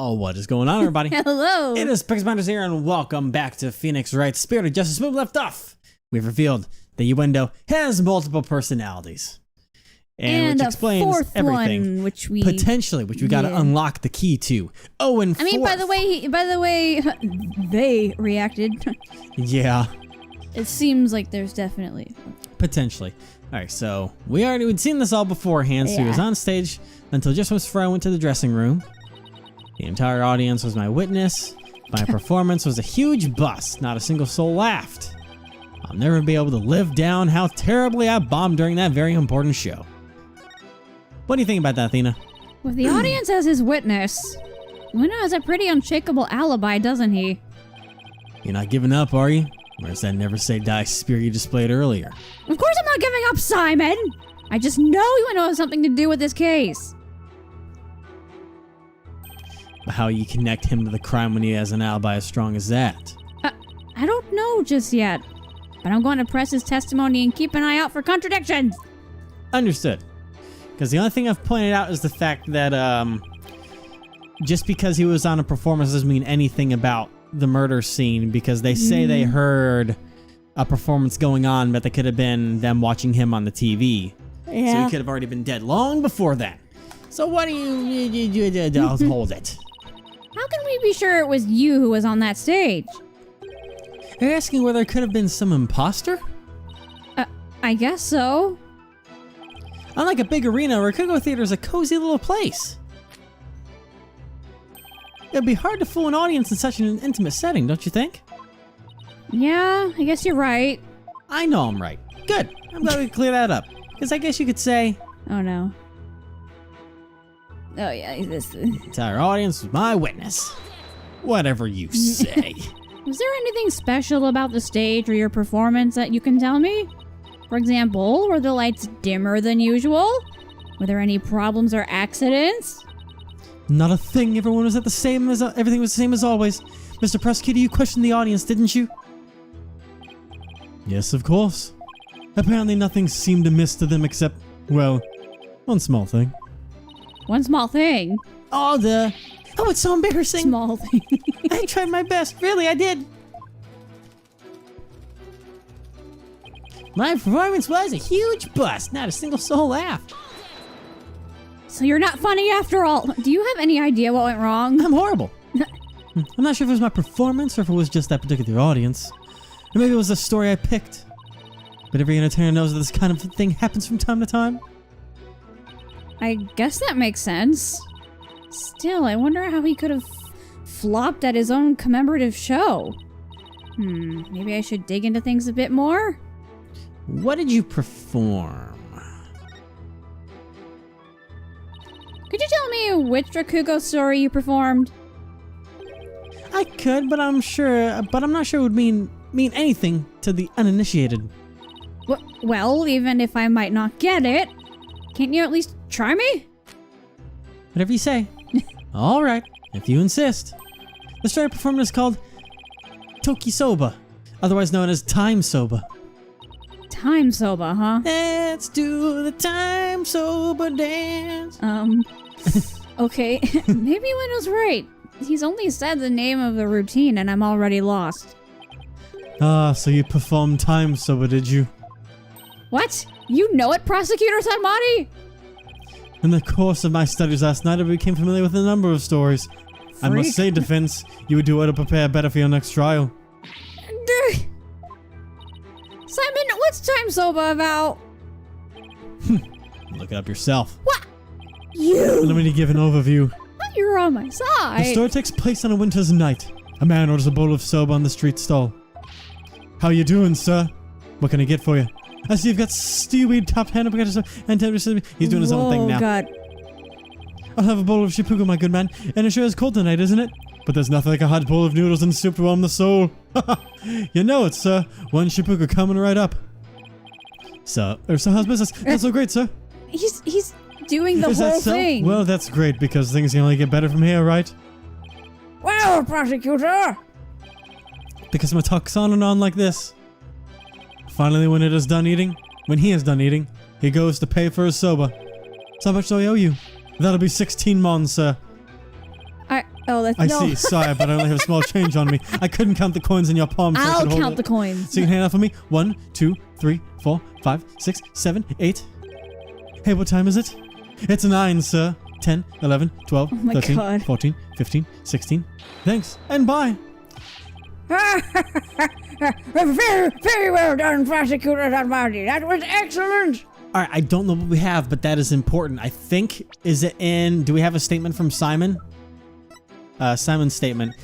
Oh, what is going on, everybody? Hello. It is BUCKY'S here, and welcome back to Phoenix Wright's Spirit of Justice. When we left off, we've revealed that Uendo has multiple personalities. And which explains fourth everything. One, which we got to unlock the key to. Oh, and I mean, by the way, they reacted. Yeah. It seems like there's definitely Potentially. All right, so we'd seen this all beforehand. So he was on stage until just before I went to the dressing room. The entire audience was my witness. My performance was a huge bust. Not a single soul laughed. I'll never be able to live down how terribly I bombed during that very important show. What do you think about that, Athena? With the audience as his witness, Ueno has a pretty unshakable alibi, doesn't he? You're not giving up, are you? Where's that never say die spirit you displayed earlier? Of course I'm not giving up, Simon! I just know Ueno has something to do with this case. But how you connect him to the crime when he has an alibi as strong as that? I don't know just yet, but I'm going to press his testimony and keep an eye out for contradictions. Understood. Because the only thing I've pointed out is the fact that just because he was on a performance doesn't mean anything about the murder scene, because they say they heard a performance going on, but they could have been them watching him on the TV. Yeah. So he could have already been dead long before that. So what do you I'll hold it. How can we be sure it was you who was on that stage? Are you asking whether it could have been some imposter? I guess so. Unlike a big arena, where Kugou Theater is a cozy little place. It'd be hard to fool an audience in such an intimate setting, don't you think? Yeah, I guess you're right. I know I'm right. Good. I'm glad we could clear that up. Because I guess you could say... Oh, no. Oh, yeah, this... The entire audience was my witness. Whatever you say. Was there anything special about the stage or your performance that you can tell me? For example, were the lights dimmer than usual? Were there any problems or accidents? Not a thing. Everything was the same as always. Mr. Prosecutor, you questioned the audience, didn't you? Yes, of course. Apparently nothing seemed amiss to them except, well, one small thing. One small thing? Oh, it's so embarrassing. Small thing. I tried my best. Really, I did. My performance was a huge bust. Not a single soul laughed. So you're not funny after all. Do you have any idea what went wrong? I'm horrible. I'm not sure if it was my performance or if it was just that particular audience. Or maybe it was the story I picked. But every entertainer knows that this kind of thing happens from time to time. I guess that makes sense. Still, I wonder how he could have flopped at his own commemorative show. Maybe I should dig into things a bit more? What did you perform? Could you tell me which Rakugo story you performed? I could, but I'm not sure it would mean anything to the uninitiated. Well, even if I might not get it, can't you at least try me? Whatever you say. All right, if you insist. The story I performed is called Soba, otherwise known as Time Soba. Time Soba, huh? Let's do the Time Soba dance. Okay, maybe Ueno's right. He's only said the name of the routine and I'm already lost. Ah, so you performed Time Soba, did you? What? You know it, Prosecutor Sanmari? In the course of my studies last night, I became familiar with a number of stories. I must say, defense, you would do well to prepare better for your next trial. Simon, what's Time Soba about? Look it up yourself. What? You! Let me give an overview. You're on my side. The story takes place on a winter's night. A man orders a bowl of soba on the street stall. How you doing, sir? What can I get for you? I see you've got seaweed topped hand and tender. He's doing his own thing now. God. I'll have a bowl of shipuku, my good man. And it sure is cold tonight, isn't it? But there's nothing like a hot bowl of noodles and soup to warm the soul. You know it, sir. One shipuku coming right up. So how's business? That's so great, sir. He's doing the whole thing. Well, that's great, because things can only get better from here, right? Well, Prosecutor! Because my talk's on and on like this. Finally, when he is done eating, he goes to pay for his soba. So how much do I owe you? That'll be 16 mon, sir. Oh, that's I no. see. Sorry, but I only have small change on me. I couldn't count the coins in your palm. So I'll count the coins. So you can hand it for me. 1, 2, 3, 4, 5, 6, 7, 8. Hey, what time is it? It's 9, sir. 10, 11, 12, my 13, God. 14, 15, 16. Thanks, and bye. Very, very well done, Prosecutor Almighty. That was excellent. All right, I don't know what we have, but that is important. I think, is it in, do we have a statement from Simon? Simon's statement.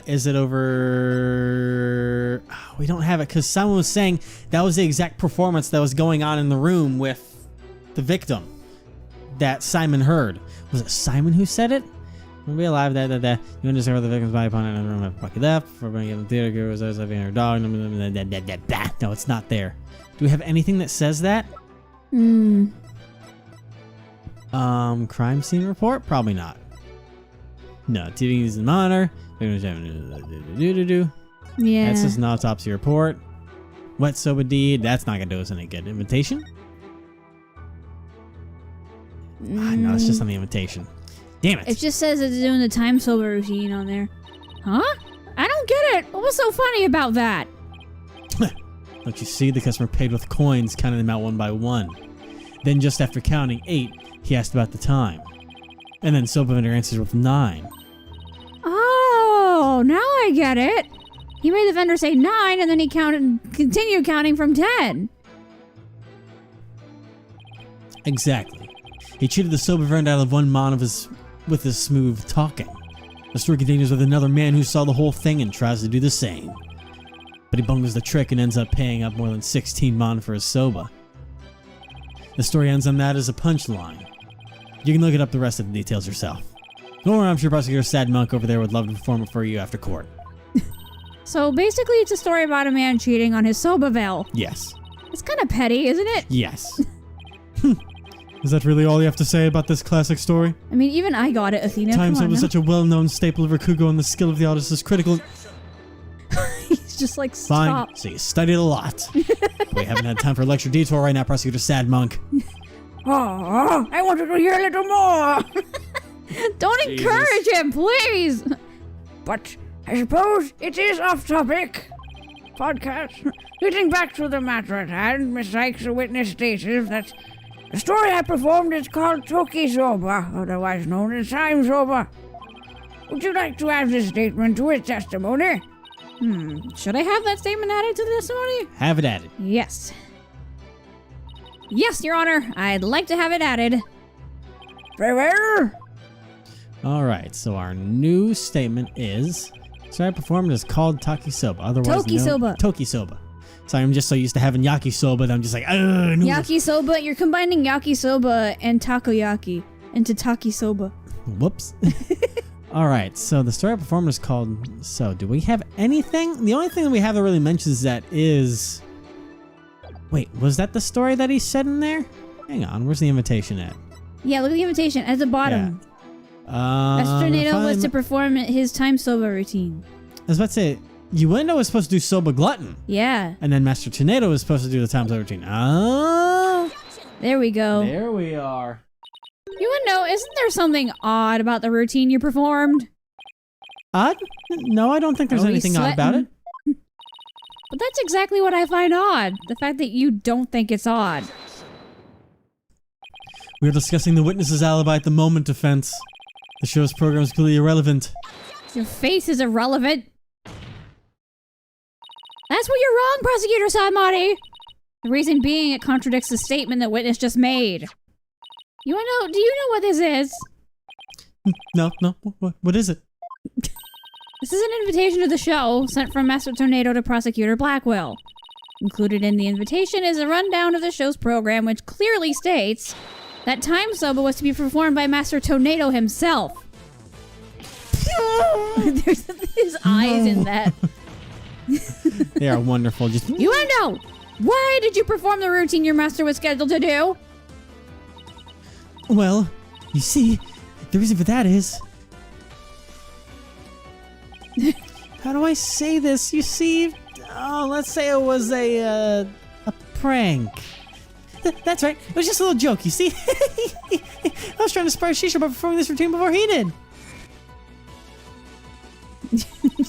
Is it over? We don't have it because Simon was saying that was the exact performance that was going on in the room with the victim that Simon heard. Was it Simon who said it? We'll be alive. You understand the victim's body upon it in the room after Bucky left. For bringing in the theater, girl was always having her dog. No, it's not there. Do we have anything that says that? Crime scene report? Probably not. No, TV is the monitor. Yeah. That's just an autopsy report. Wet soba deed. That's not gonna do us any good. Invitation? No, it's just on the invitation. Damn it. It just says it's doing the Time Soba routine on there. Huh? I don't get it. What was so funny about that? Don't you see? The customer paid with coins, counting them out one by one. Then just after counting 8, he asked about the time. And then Soba vendor answers with 9. Oh, now I get it. He made the vendor say 9 and then he continued counting from 10. Exactly. He cheated the Soba vendor out of 1 mon with his smooth talking. The story continues with another man who saw the whole thing and tries to do the same. But he bungles the trick and ends up paying up more than 16 mon for his soba. The story ends on that as a punchline. You can look it up the rest of the details yourself. Don't worry, I'm sure Prosecutor Sad Monk over there would love to perform it for you after court. So basically it's a story about a man cheating on his soba bill. Yes. It's kind of petty, isn't it? Yes. Is that really all you have to say about this classic story? I mean, even I got it, Athena. Time Come on Soba was now. such a well-known staple of Rakugo, and the skill of the artist is critical. He's just like, Fine. stop. So you studied a lot. We haven't had time for a lecture detour right now, Prosecutor Sad Monk. Oh, I wanted to hear a little more. Don't Jesus. encourage him, please. But I suppose it is off topic. Podcast. Getting back to the matter at hand, Miss Sykes, a witness, stated that the story I performed is called Toki Soba, otherwise known as Time Soba. Would you like to add this statement to his testimony? Should I have that statement added to the testimony? Have it added. Yes. Yes, Your Honor. I'd like to have it added. Very well. All right, so our new statement is, sorry, I performed is called Taki Soba, otherwise Toki Soba. Toki Soba. Sorry, I'm just so used to having Yaki Soba that I'm just like, no. Yaki soba. You're combining yaki soba and takoyaki into taki soba. Whoops. All right, so the story I performed is called, so do we have anything? The only thing that we have that really mentions that is, wait, was that the story that he said in there? Hang on, where's the invitation at? Yeah, look at the invitation at the bottom. Master Tornado was to perform his Time Soba routine. I was about to say, Uendo was supposed to do Soba Glutton. Yeah. And then Master Tornado was supposed to do the Time Soba routine. Oh. There we go. There we are. Uendo, isn't there something odd about the routine you performed? Odd? No, I don't think there's Are we anything odd about it. sweating? But that's exactly what I find odd. The fact that you don't think it's odd. We are discussing the witness's alibi at the moment, defense. The show's program is completely irrelevant. Your face is irrelevant. That's where you're wrong, Prosecutor Saimari. The reason being it contradicts the statement the witness just made. Do you know what this is? No. What is it? This is an invitation to the show sent from Master Tornado to Prosecutor Blackwell. Included in the invitation is a rundown of the show's program which clearly states that Time Soba was to be performed by Master Tornado himself. There's his eyes in that. They are wonderful. Just Uendo! Why did you perform the routine your master was scheduled to do? well, you see, the reason for that is. How do I say this? You see, let's say it was a prank. That's right. It was just a little joke. You see, I was trying to inspire Shisha by performing this routine before he did.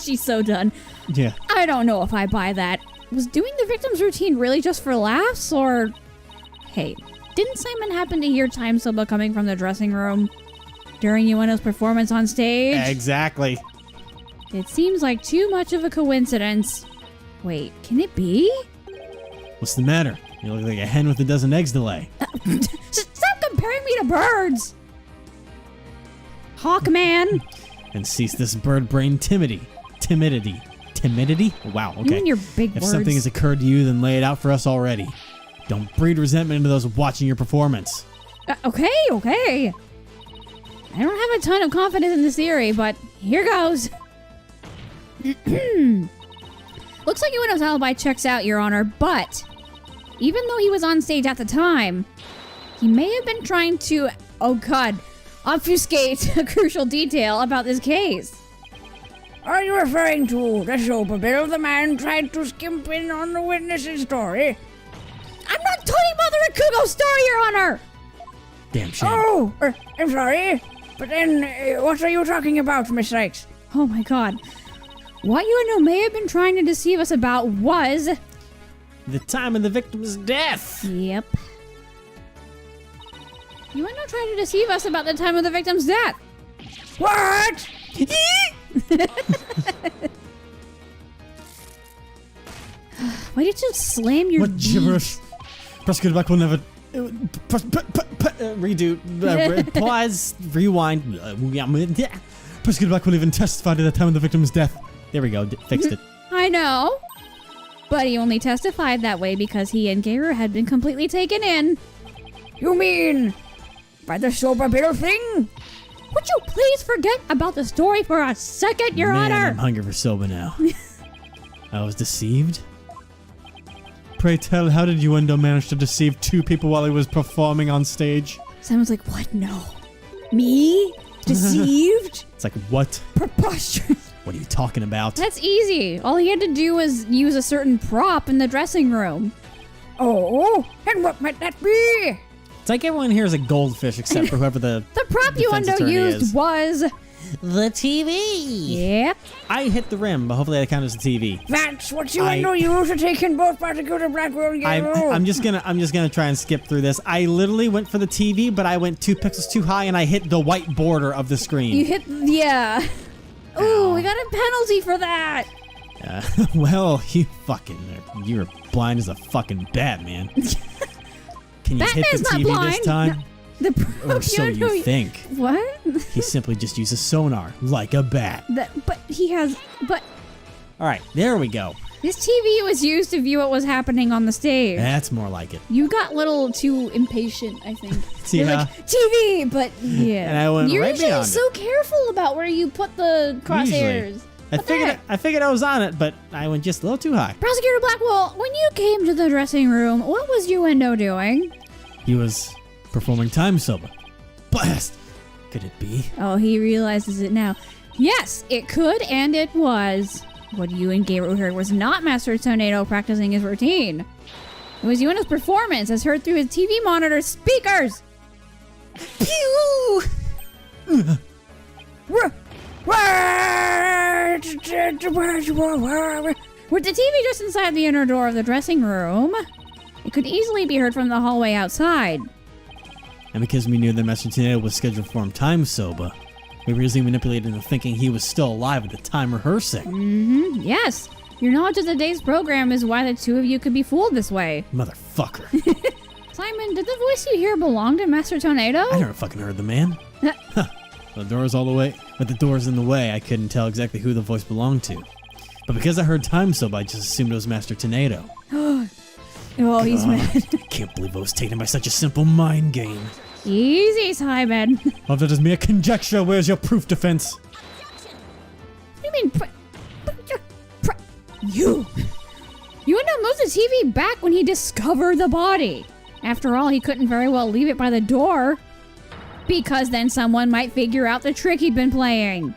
She's so done. Yeah. I don't know if I buy that. Was doing the victim's routine really just for laughs, or... Hey, didn't Simon happen to hear Time Soba coming from the dressing room during Ueno's performance on stage? Exactly. It seems like too much of a coincidence. Wait, can it be? What's the matter? You look like a hen with a dozen eggs to lay. Stop comparing me to birds! Hawkman! And cease this bird brain timidity. Timidity? Wow, okay. You and your big If words. something has occurred to you, then lay it out for us already. Don't breed resentment into those watching your performance. Okay. I don't have a ton of confidence in this theory, but here goes. Looks like Ueno's alibi checks out, Your Honor, but even though he was on stage at the time, he may have been trying to, oh god, obfuscate a crucial detail about this case. Are you referring to the Soba Bill? The man tried to skimp in on the witness's story? I'm not telling Mother Ikugo's story, Your Honor! Damn shame. Oh, I'm sorry. But then, what are you talking about, Miss Sykes? Oh my god. What Ueno may have been trying to deceive us about was... The time of the victim's death. Yep. Ueno tried to deceive us about the time of the victim's death. What? Why did you slam your What gibberish? Prosecutor Black will never... redo. Pause. Rewind. Prosecutor Black will even testify to the time of the victim's death. There we go. Fixed it. I know. But he only testified that way because he and Geiru had been completely taken in. You mean by the Soba Bill thing? Would you please forget about the story for a second, Your Man, Honor? I'm hungry for soba now. I was deceived? Pray tell, how did Ueno manage to deceive two people while he was performing on stage? Someone's like, what? No. Me? Deceived? It's like, what? Preposterous. What are you talking about? That's easy. All he had to do was use a certain prop in the dressing room. Oh, and what might that be? It's like everyone here is a goldfish except for whoever the The prop defense Ueno attorney used is. was... The TV. Yep. I hit the rim, but hopefully that counts as the TV. That's what you and you to take in both Prosecutor Blackwell and Geiru. I'm just gonna try and skip through this. I literally went for the TV, but I went 2 pixels too high and I hit the white border of the screen. You hit... Yeah. Ooh, we got a penalty for that. Well, you're blind as a fucking bat, man. Can you hit Batman's the not TV blind. this time? The prop Or so Ueno... you think. What? He simply just uses sonar, like a bat. But he has... But Alright, there we go. this TV was used to view what was happening on the stage. That's more like it. You got a little too impatient, I think. See You're how? like, TV, but yeah. And I went You're right usually beyond so careful about where you put the crosshairs. Usually. What the heck? I figured I was on it, but I went just a little too high. Prosecutor Blackwell, when you came to the dressing room, what was Ueno doing? He was performing Time Soba. Blast! Could it be? Oh, he realizes it now. Yes, it could, and it was. What you and Geiru heard was not Master Tornado practicing his routine. It was Ueno's performance as heard through his TV monitor speakers. Pew! With the TV just inside the inner door of the dressing room, it could easily be heard from the hallway outside. And because we knew that Master Tornado was scheduled to perform Time Soba, we were easily manipulated into thinking he was still alive at the time rehearsing. Yes, your knowledge of the day's program is why the two of you could be fooled this way. Motherfucker. Simon, did the voice you hear belong to Master Tornado? I never fucking heard the man. The door's all the way. With the doors in the way, I couldn't tell exactly who the voice belonged to. But because I heard Time Soba, I just assumed it was Master Tornado. Oh, he's mad. I can't believe I was taken by such a simple mind game. Easy, Simon. Well, that is mere conjecture. Where's your proof, defense? What do you mean? You Ueno moved the TV back when he discovered the body. After all, he couldn't very well leave it by the door. Because then someone might figure out the trick he'd been playing.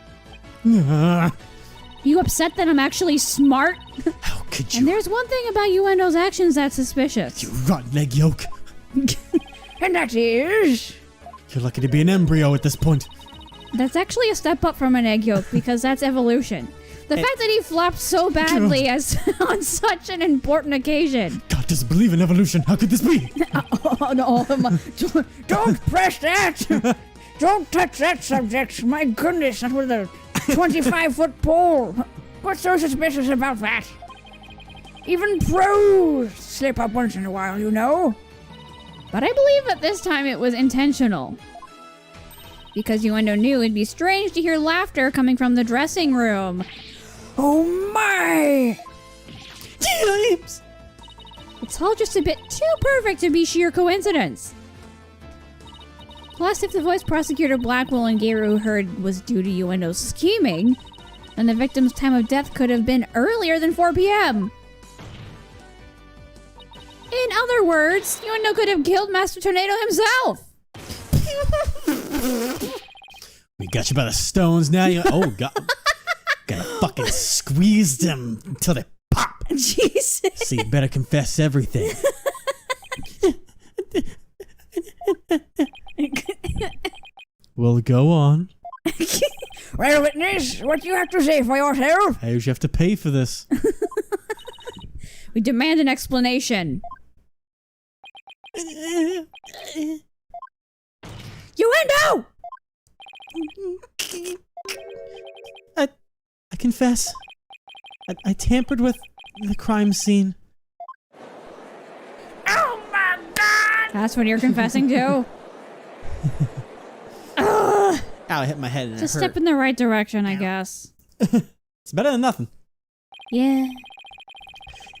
You upset that I'm actually smart? How could you? And there's one thing about Ueno's actions that's suspicious. You rotten egg yolk. And that is... You're lucky to be an embryo at this point. That's actually a step up from an egg yolk because that's evolution. The fact that he flopped so badly as on such an important occasion. God doesn't believe in evolution. How could this be? Oh no! Don't press that! Don't touch that subject! My goodness, not with a 25-foot pole! What's so suspicious about that? Even pros slip up once in a while, you know? But I believe that this time it was intentional. Because Uendo knew it'd be strange to hear laughter coming from the dressing room. Oh my! James! It's all just a bit too perfect to be sheer coincidence. Plus, if the voice prosecutor Blackwell and Geiru heard was due to Uendo's scheming, then the victim's time of death could have been earlier than 4 p.m. In other words, Uendo could have killed Master Tornado himself. We got you by the stones now. Oh, God. Gotta fucking squeeze them until they pop. Jesus. So you better confess everything. Well, go on. Well, witness, what do you have to say for yourself? How did you have to pay for this? We demand an explanation. Uendo! I confess. I tampered with the crime scene. Oh my God! That's what you're confessing to? Ugh. Ow, I hit my head and It's a it hurt. step in the right direction, I guess. It's better than nothing. Yeah.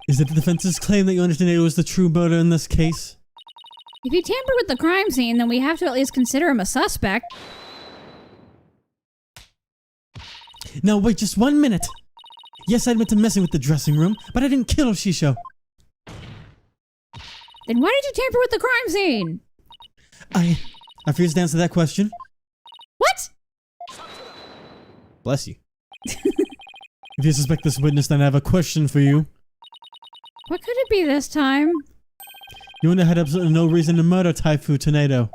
Is it the defense's claim that Yonder Tornado was the true murderer in this case? If you tamper with the crime scene, then we have to at least consider him a suspect. Now wait just 1 minute. Yes, I admit to messing with the dressing room, but I didn't kill Shisho. Then why did you tamper with the crime scene? I refuse to answer that question. What? Bless you. If you suspect this witness, then I have a question for you. What could it be this time? Yonder had absolutely no reason to murder Taifu Tornado.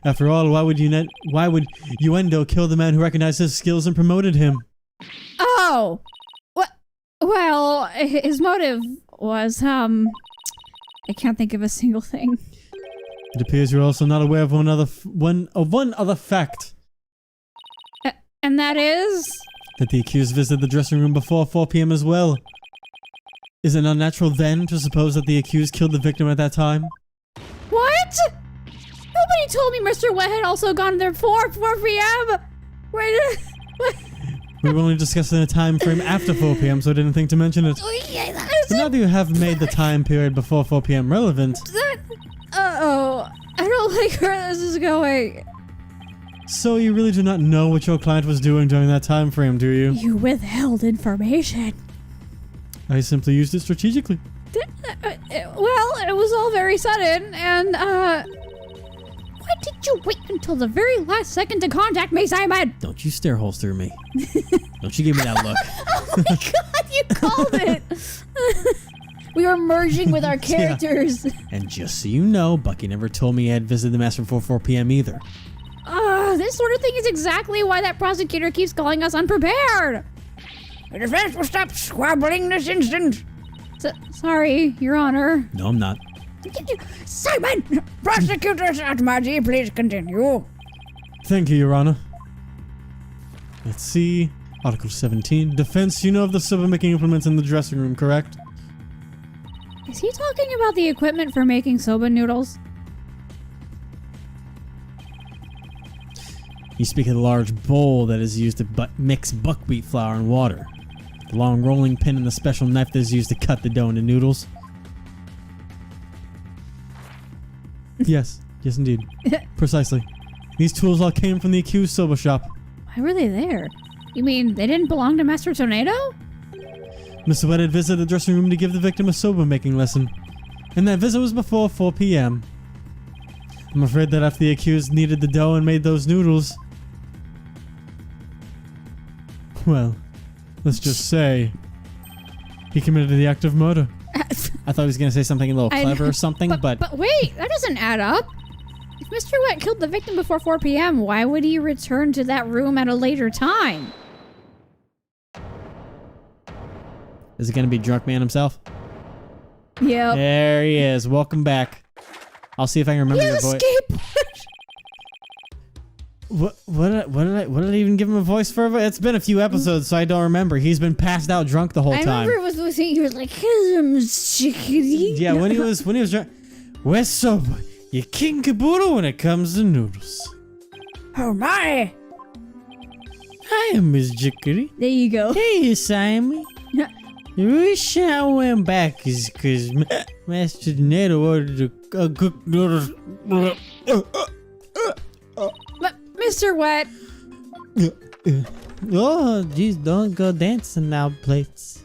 After all, why would Uendo kill the man who recognized his skills and promoted him? Oh! Well, his motive was, I can't think of a single thing. It appears you're also not aware of one other fact. And that is? That the accused visited the dressing room before 4 p.m. as well. Is it unnatural then to suppose that the accused killed the victim at that time? What? Nobody told me Mr. Wet had also gone there before 4 p.m. Wait, what? We were only discussing a time frame after 4 p.m., so I didn't think to mention it. But now that you have made the time period before 4 p.m. relevant... Uh-oh. I don't like where this is going. So you really do not know what your client was doing during that time frame, do you? You withheld information. I simply used it strategically. Well, it was all very sudden, and, why did you wait until the very last second to contact me, Simon? Don't you stare holes through me. Don't you give me that look. Oh my god, you called it! We were merging with our characters. Yeah. And just so you know, Bucky never told me he had visited the master before 4 p.m. either. This sort of thing is exactly why that prosecutor keeps calling us unprepared. The defense will stop squabbling this instant. Sorry, Your Honor. No, I'm not. Simon! Prosecutor Satmaji, please continue. Thank you, Your Honor. Let's see. Article 17. Defense, you know of the soba making implements in the dressing room, correct? Is he talking about the equipment for making soba noodles? You speak of the large bowl that is used to mix buckwheat flour and water. The long rolling pin and the special knife that is used to cut the dough into noodles. Yes indeed. Precisely. These tools all came from the accused soba shop. Why were they there? You mean they didn't belong to Master Tornado? Mr. Wet had visited the dressing room to give the victim a soba making lesson. And that visit was before 4 p.m. I'm afraid that after the accused kneaded the dough and made those noodles... Well, let's just say... he committed the act of murder. I thought he was going to say something a little clever or something, but... But wait, that doesn't add up. If Mr. Wet killed the victim before 4 p.m., why would he return to that room at a later time? Is it gonna be Drunk Man himself? Yep. There he is. Welcome back. I'll see if I can remember your voice. What did I even give him a voice for? It's been a few episodes, so I don't remember. He's been passed out drunk the whole time. I remember he was like, yeah, when he was drunk. Where's Soba? You're king caboodle when it comes to noodles. Oh my! Hi, Miss Jickety. There you go. Hey, Simon. The reason I went back is because Master Tornado ordered a cooked noodles. Mr. Wet. Oh, jeez, don't go dancing now, plates.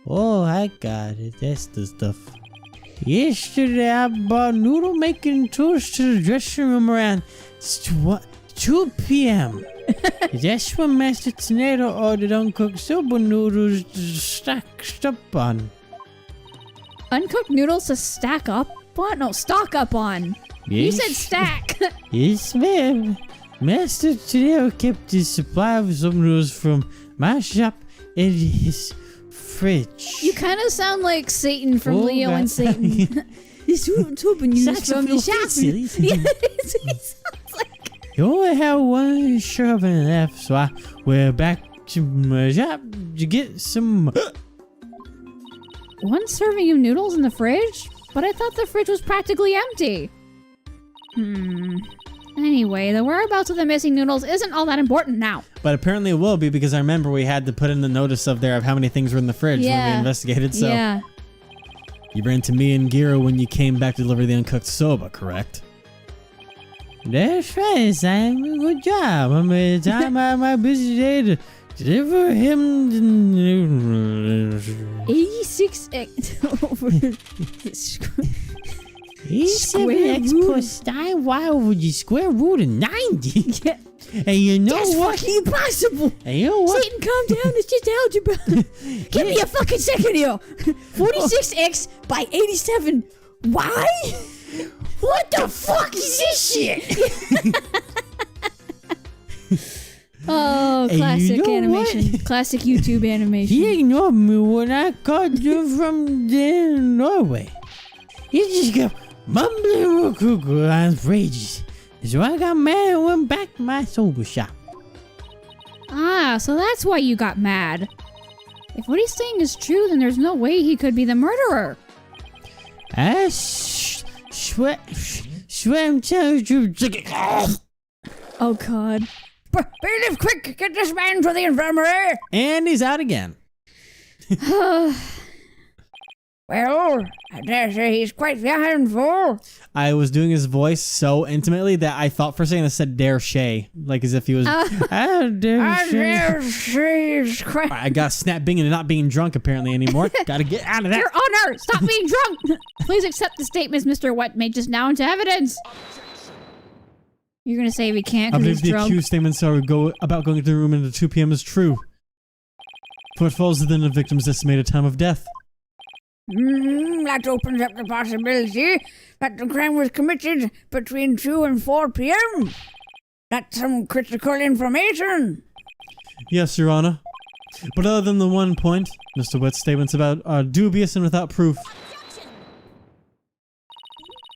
Oh, I got it. That's the stuff. Yesterday, I bought noodle making tools to the dressing room around 2 p.m. That's when Master Tornado ordered uncooked soba noodles to stack up on. Uncooked noodles to stack up on? No, stock up on. Yes. You said stack. Yes, ma'am. Master Tornado kept his supply of soba noodles from my shop in his fridge. You kind of sound like Satan from Leo and Satan. This soba noodles from the shop. Yeah, he sounds like. You only have one serving left, so I went back to my shop to get some. One serving of noodles in the fridge? But I thought the fridge was practically empty. Anyway, the whereabouts of the missing noodles isn't all that important now. But apparently it will be, because I remember we had to put in the notice of there of how many things were in the fridge when we investigated. So yeah. You ran to me and Giro when you came back to deliver the uncooked soba, correct? That's right, Simon. Good job. I'm at the time out of my busy day to deliver him the noodles. 86x over 87x plus 9. Why would you square root of 90? Yeah. And you know That's what? fucking impossible. And you know what? Satan, calm down. It's just algebra. Give me a fucking second here. 46x by 87. Why? What the fuck is this shit? Oh, classic you know animation. what? Classic YouTube animation. He ignored me when I called you from Norway. He just kept mumbling cuckoo lines for ages. So I got mad and went back to my soba shop. Ah, so that's why you got mad. If what he's saying is true, then there's no way he could be the murderer. I swear I'm telling you. Oh, God. Bailiff, quick! Get this man to the infirmary! And he's out again. Well, I dare say he's quite the handful. I was doing his voice so intimately that I thought for a second it said dare Shay. Like as if he was. I dare Shay. He's quite. I got snap being and not being drunk apparently anymore. Gotta get out of that. Your Honor, stop being drunk! Please accept the statements Mr. Wet made just now into evidence. You're gonna say we can't I because believe he's the drunk? accused statements about going to the room at 2 p.m. is true. For it falls within the victim's estimated time of death. That opens up the possibility that the crime was committed between 2 and 4 p.m. That's some critical information. Yes, Your Honor. But other than the one point, Mr. Wet's statements are dubious and without proof.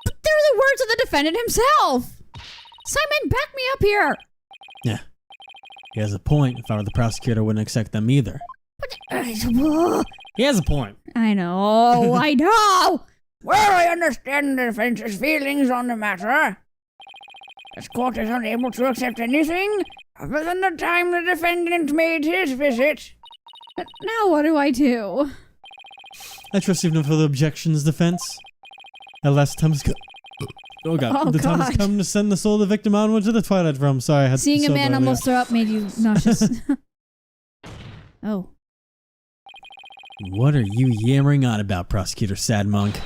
But they're the words of the defendant himself! Simon, back me up here! Yeah. He has a point. If I were the prosecutor, I wouldn't accept them either. He has a point. I know, I know! Well, I understand the defense's feelings on the matter. This court is unable to accept anything other than the time the defendant made his visit. Now what do I do? I trust you have no further objections, defense. At last time has come. Oh god. Oh, the time has God. come to send the soul of the victim onward to the Twilight Realm. Sorry, I had Seeing a soda man earlier. almost throw up made you nauseous. Oh. What are you yammering on about, Prosecutor Sad Monk?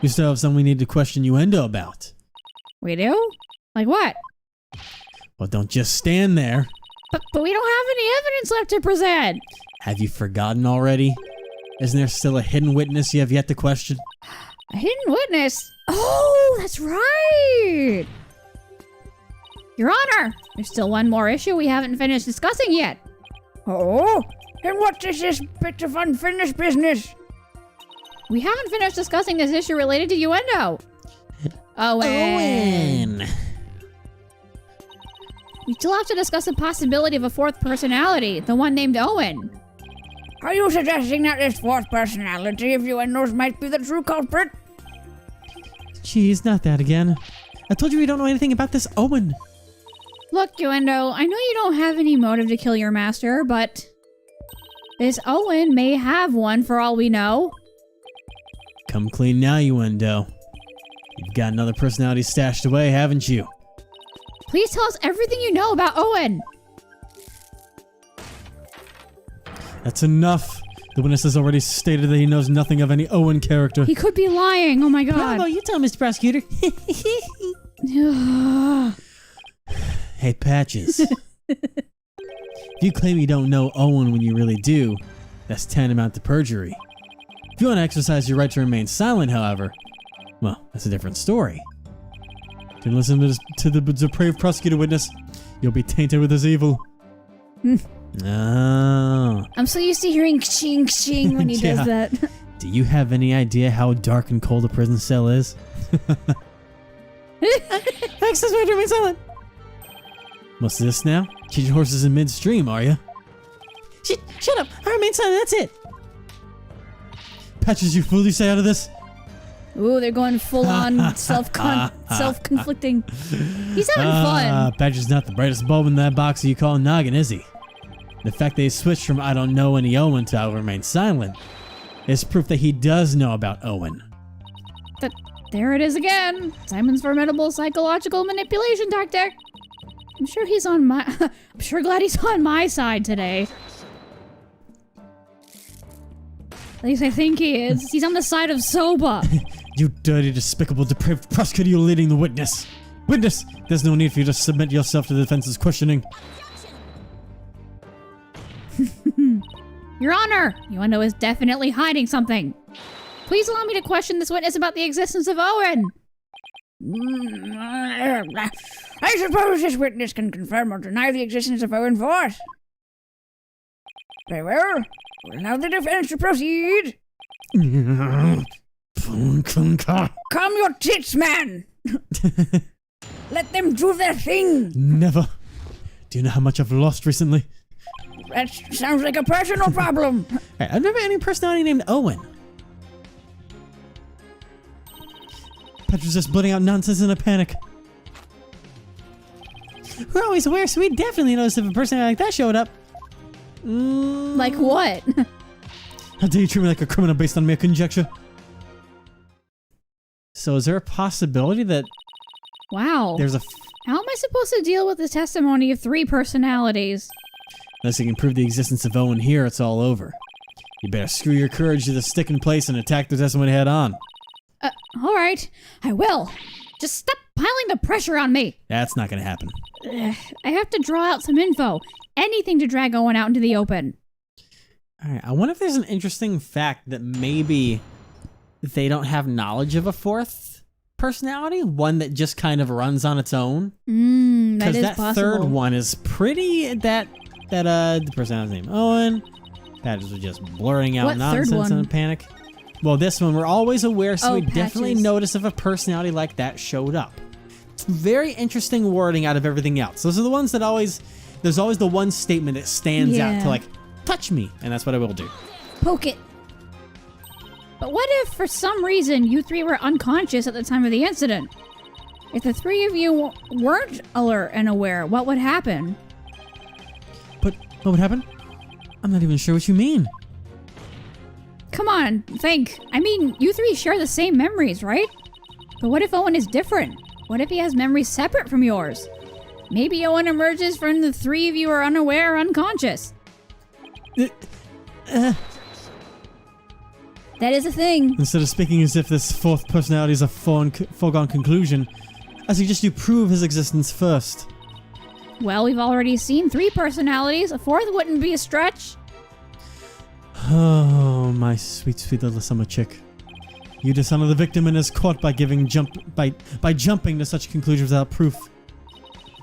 We still have something we need to question Uendo about. We do? Like what? Well, don't just stand there. But we don't have any evidence left to present. Have you forgotten already? Isn't there still a hidden witness you have yet to question? A hidden witness? Oh, that's right! Your Honor, there's still one more issue we haven't finished discussing yet. Oh? And what is this bit of unfinished business? We haven't finished discussing this issue related to Uendo. Owen. We still have to discuss the possibility of a fourth personality, the one named Owen. Are you suggesting that this fourth personality of Uendo's might be the true culprit? Jeez, not that again. I told you we don't know anything about this Owen. Look, Uendo, I know you don't have any motive to kill your master, but this Owen may have one for all we know. Come clean now, Uendo. You've got another personality stashed away, haven't you? Please tell us everything you know about Owen. That's enough. The witness has already stated that he knows nothing of any Owen character. He could be lying. Oh my god. Bravo, you tell, Mr. Prosecutor. Hey, Patches. If you claim you don't know Owen when you really do, that's tantamount to perjury. If you want to exercise your right to remain silent, however, well, that's a different story. If you listen to the depraved prosecutor witness, you'll be tainted with his evil. Oh. I'm so used to hearing ching ching when he does that. Do you have any idea how dark and cold a prison cell is? Access right to remain silent. Most of this now? Teaching horses in midstream, are you? Shut up! I remain silent, that's it! Patches, you fool, you stay out of this? Ooh, they're going full on self-conflicting. He's having fun. Patches not the brightest bulb in that box that you call a noggin, is he? The fact that he switched from I don't know any Owen to I'll remain silent is proof that he does know about Owen. There it is again. Simon's formidable psychological manipulation tactic. I'm sure he's on my... I'm sure glad he's on my side today. At least I think he is. He's on the side of Soba. You dirty, despicable, depraved prosecutor, you're leading the witness. Witness, there's no need for you to submit yourself to the defense's questioning. Your Honor, Uendo is definitely hiding something. Please allow me to question this witness about the existence of Owen. I suppose this witness can confirm or deny the existence of Owen Force. Very well. We'll allow the defense to proceed. Calm your tits, man! Let them do their thing! Never. Do you know how much I've lost recently? That sounds like a personal problem. Hey, I've never had any personality named Owen. Petra's just blurting out nonsense in a panic. We're always aware, so we definitely notice if a personality like that showed up. Like what? How dare you treat me like a criminal based on mere conjecture? So is there a possibility that... Wow. There's a... How am I supposed to deal with the testimony of 3 personalities? Unless you can prove the existence of Owen here, it's all over. You better screw your courage to the stick in place and attack the testimony head on. Alright. I will. Just stop piling the pressure on me. That's not gonna happen. I have to draw out some info. Anything to drag Owen out into the open. Alright, I wonder if there's an interesting fact that maybe they don't have knowledge of a fourth personality? One that just kind of runs on its own? That is Because that possible. third one is pretty... the personality's name Owen. Patches was just blurting out What third nonsense in one? a panic. Well, this one, we're always aware, so Oh, we definitely Patches. notice if a personality like that showed up. Very interesting wording out of everything else. Those are the ones that always... There's always the one statement that stands out Yeah. to, like, touch me, and that's what I will do. Poke it. But what if, for some reason, you 3 were unconscious at the time of the incident? If the 3 of you weren't alert and aware, what would happen? But what would happen? I'm not even sure what you mean. Come on, think. I mean, you 3 share the same memories, right? But what if Owen is different? What if he has memories separate from yours? Maybe Owen emerges from the 3 of you are unaware or unconscious. That is a thing. Instead of speaking as if this fourth personality is a foregone conclusion, I suggest you prove his existence first. Well, we've already seen 3 personalities. A 4th wouldn't be a stretch. Oh, my sweet, sweet little summer chick. You dishonor the victim and is caught by jumping to such conclusions without proof.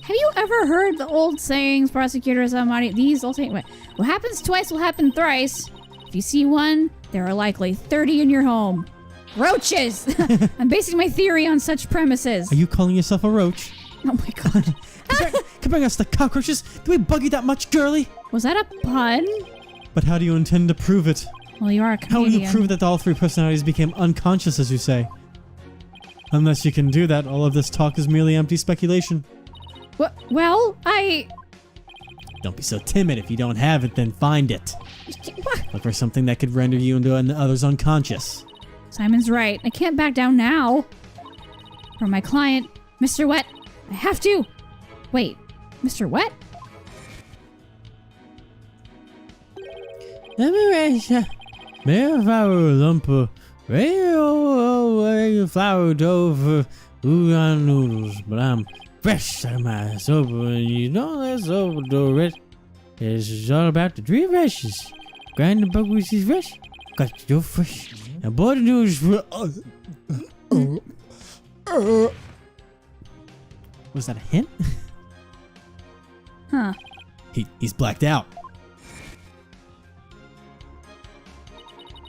Have you ever heard the old sayings, prosecutors Almighty? These old sayings. What happens twice will happen thrice. If you see one, there are likely 30 in your home. Roaches! I'm basing my theory on such premises. Are you calling yourself a roach? Oh my god. Comparing us to cockroaches? Do we bug you that much, girly? Was that a pun? But how do you intend to prove it? Well, you are a How comedian. will you prove that all 3 personalities became unconscious, as you say? Unless you can do that, all of this talk is merely empty speculation. Well, Don't be so timid. If you don't have it, then find it. What? Look for something that could render you and others unconscious. Simon's right. I can't back down now. For my client, Mr. Wet, I have to. Wait, Mr. Wet? Flour dough udon noodles, but I'm fresh out of my soba, and you know that soba dough rich. It's all about the 3 freshes. Grind the buckwheat is fresh, got the dough fresh, and boil the noodles for. Was that a hint? Huh. He's blacked out.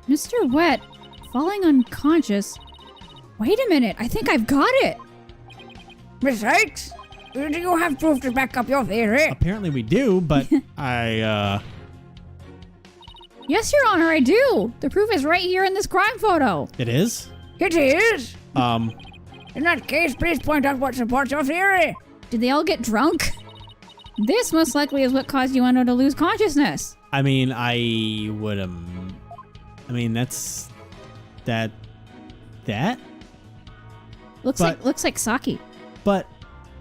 Mr. Wet, falling unconscious. Wait a minute, I think I've got it. Miss Sykes, do you have proof to back up your theory? Apparently we do, but Yes, Your Honor, I do. The proof is right here in this crime photo. It is? It is. Um, In that case, please point out what supports your theory. Did they all get drunk? This most likely is what caused Yuendo to lose consciousness. I mean, that's... That? Looks But- like sake. But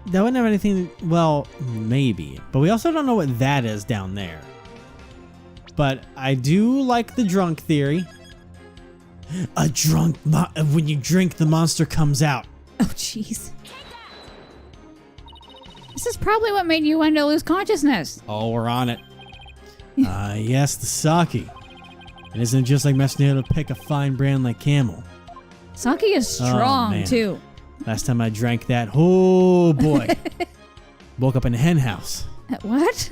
that wouldn't have anything... Well, maybe. But we also don't know what that is down there. But I do like the drunk theory. When you drink, the monster comes out. Oh, jeez. This is probably what made Yuendo lose consciousness. Oh, we're on it. Yes, the sake. It isn't just like messing able to pick a fine brand like Camel. Sake is strong, man. too. Last time I drank that, oh boy. Woke up in a hen house. What?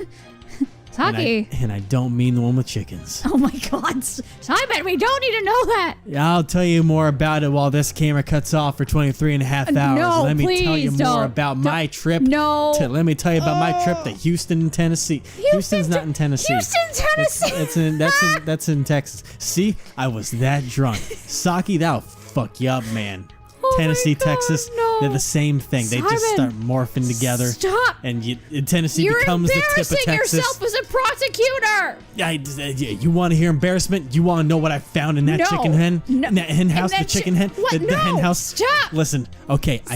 Sake? And I don't mean the one with chickens. Oh my god. Simon, we don't need to know that. I'll tell you more about it while this camera cuts off for 23 and a half hours. No, Let me tell you please more don't. about my trip. No. Let me tell you about my trip to Houston, Tennessee. Houston's not in Tennessee. Houston, Tennessee. That's in Texas. See, I was that drunk. Sake, that'll fuck you up, man. Oh my Tennessee, God, Texas, no. they're the same thing. They just start Simon, morphing together. Stop. And Tennessee You're becomes the tip of embarrassing Texas. yourself as a prosecutor. You want to hear embarrassment? You want to know what I found in that No. chicken hen? No. In that hen house, In the that chicken hen? What? The No. hen house? Stop. Listen, okay, I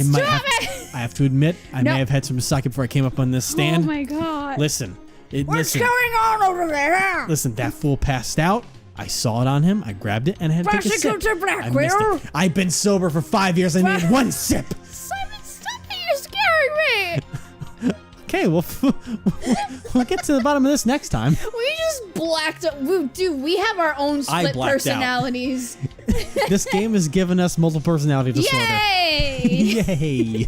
have to admit, I No. may have had some sake before I came up on this stand. Oh my god. Listen. What's going on over there? Listen, that fool passed out. I saw it on him. I grabbed it and I had to take a sip. Prosecutor I missed Blackwell? it. I've been sober for 5 years. I needed one sip. Simon, stop it. You're scaring me. Okay, well, we'll get to the bottom of this next time. We just blacked out. Dude, we have our own I split blacked out. personalities. This game has given us multiple personality disorder. Yay! Yay!